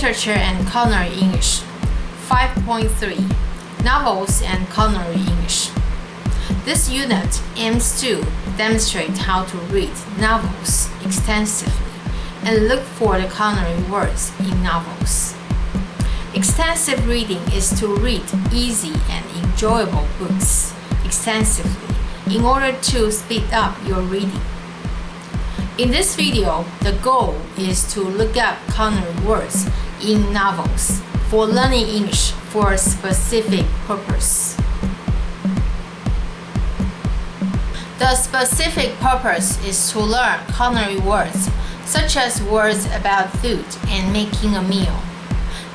Literature and Culinary English 5.3 Novels and Culinary English. This unit aims to demonstrate how to read novels extensively and look for the culinary words in novels. Extensive reading is to read easy and enjoyable books extensively in order to speed up your reading. In this video, the goal is to look up culinary words in novels for learning English for a specific purpose. The specific purpose is to learn culinary words, such as words about food and making a meal.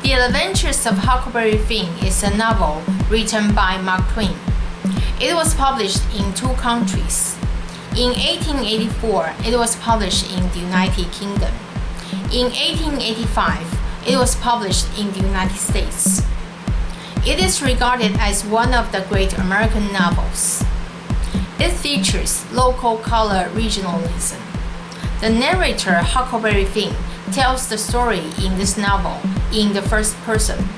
The Adventures of Huckleberry Finn is a novel written by Mark Twain. It was published in 2 countries. In 1884, it was published in the United Kingdom. In 1885, it was published in the United States. It is regarded as one of the great American novels. It features local color regionalism. The narrator, Huckleberry Finn, tells the story in this novel in the first person.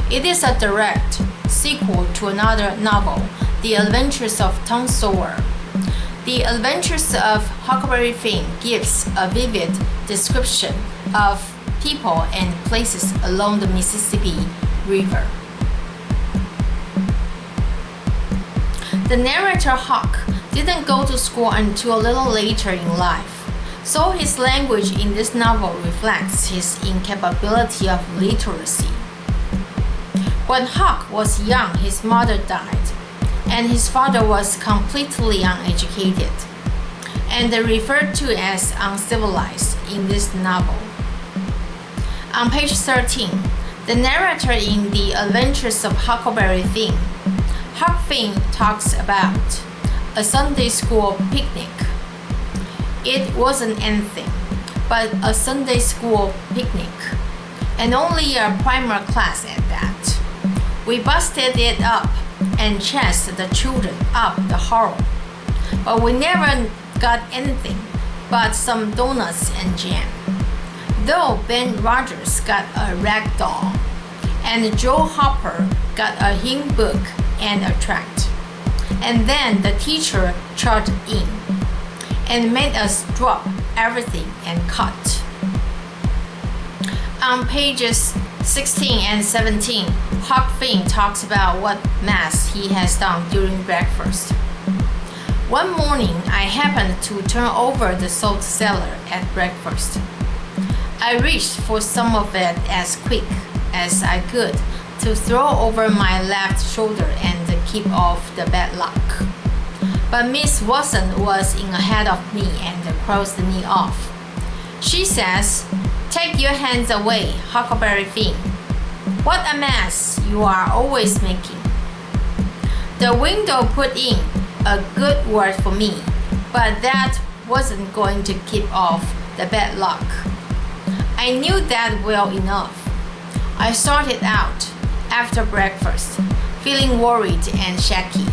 It is a direct sequel to another novel, The Adventures of Tom Sawyer. The Adventures of Huckleberry Finn gives a vivid description of people and places along the Mississippi River. The narrator Huck didn't go to school until a little later in life, so his language in this novel reflects his incapability of literacy. When Huck was young, his mother died, and his father was completely uneducated, and referred to as uncivilized in this novel. On page 13, the narrator in The Adventures of Huckleberry Finn, Huck Finn talks about a Sunday school picnic. It wasn't anything but a Sunday school picnic, and only a primer class at that. We busted it up and chased the children up the hall, but we never got anything but some donuts and jam. Though Ben Rogers got a rag doll, and Joe Hopper got a hymn book and a tract. And then the teacher charged in and made us drop everything and cut. On pages 16 and 17, Huck Finn talks about what mess he has done during breakfast. One morning, I happened to turn over the salt cellar at breakfast. I reached for some of it as quick as I could to throw over my left shoulder and keep off the bad luck. But Miss Watson was in ahead of me and crossed me off. She says, "Take your hands away, Huckleberry Finn. What a mess you are always making." The window put in a good word for me, but that wasn't going to keep off the bad luck. I knew that well enough. I started out after breakfast, feeling worried and shaky,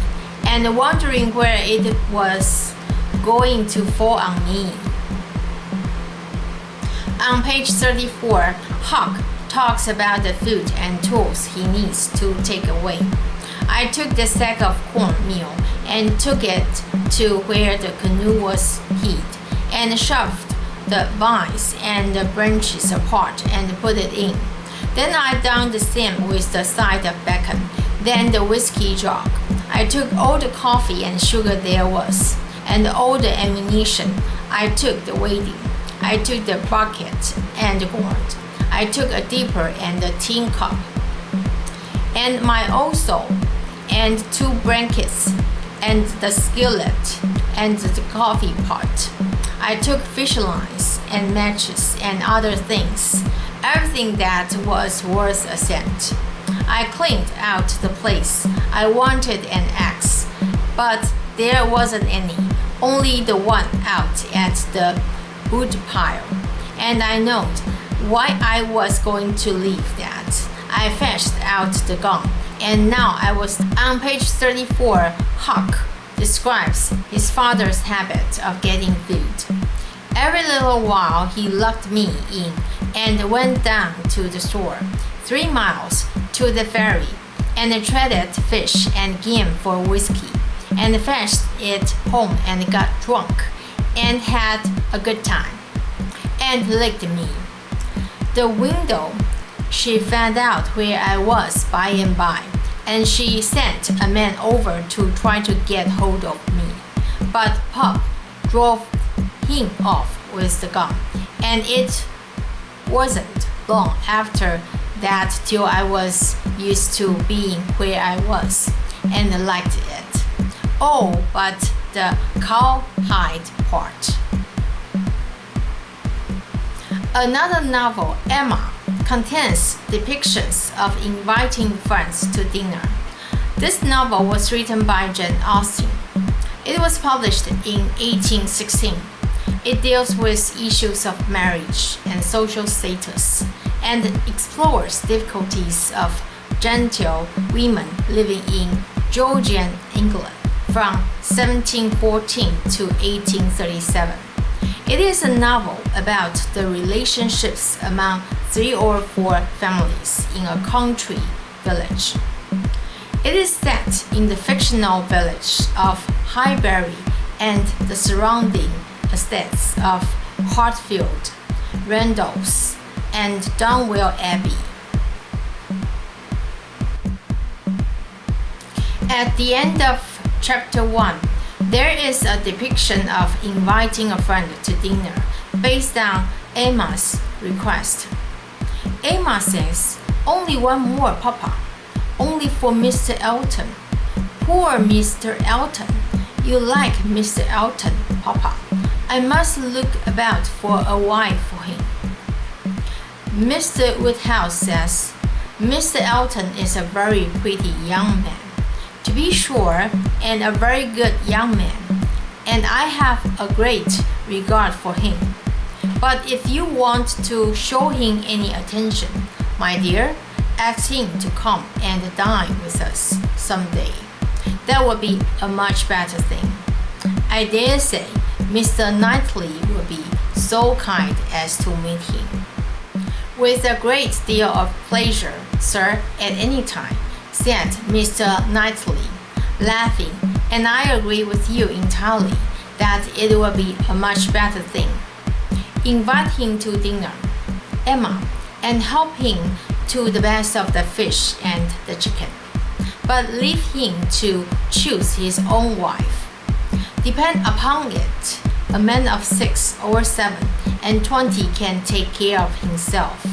and wondering where it was going to fall on me. On page 34, Huck talks about the food and tools he needs to take away. I took the sack of cornmeal and took it to where the canoe was hid, and shoved the vines and the branches apart and put it in. Then I downed the stem with the side of bacon, then the whiskey jug. I took all the coffee and sugar there was, and all the ammunition. I took the wading. I took the bucket and the gourd. I took a dipper and a tin cup, and my also, and 2 blankets, and the skillet, and the coffee pot. I took fish lines and matches and other things, everything that was worth a cent. I cleaned out the place. I wanted an axe, but there wasn't any, only the one out at the wood pile, and I knowed why I was going to leave that. I fetched out the gun, and now I was on page 34. Huck describes his father's habit of getting food. Every little while he locked me in and went down to the store, 3 miles, to the ferry, and traded fish and game for whiskey, and fetched it home and got drunk, and had a good time, and licked me. The window, she found out where I was by and by, and she sent a man over to try to get hold of me. But Pop drove him off with the gun, and it wasn't long after that till I was used to being where I was, and liked it. Oh, but the cowhide part. Another novel, Emma, contains depictions of inviting friends to dinner. This novel was written by Jane Austen. It was published in 1816. It deals with issues of marriage and social status, and explores difficulties of genteel women living in Georgian England from 1714 to 1837. It is a novel about the relationships among 3 or 4 families in a country village. It is set in the fictional village of Highbury and the surrounding estates of Hartfield, Randalls, and Donwell Abbey. At the end of chapter 1, there is a depiction of inviting a friend to dinner based on Emma's request. Emma says, "Only one more, Papa. Only for Mr. Elton." Poor Mr. Elton. You like Mr. Elton, Papa. I must look about for a wife for him. Mr. Woodhouse says, "Mr. Elton is a very pretty young man, to be sure, and a very good young man, and I have a great regard for him. But if you want to show him any attention, my dear, ask him to come and dine with us some day. That would be a much better thing. I dare say Mr. Knightley will be so kind as to meet him." "With a great deal of pleasure, sir, at any time," said Mr. Knightley, laughing, "and I agree with you entirely that it will be a much better thing. Invite him to dinner, Emma, and help him to the best of the fish and the chicken. But leave him to choose his own wife. Depend upon it, a man of 6 or 7 and 20 can take care of himself.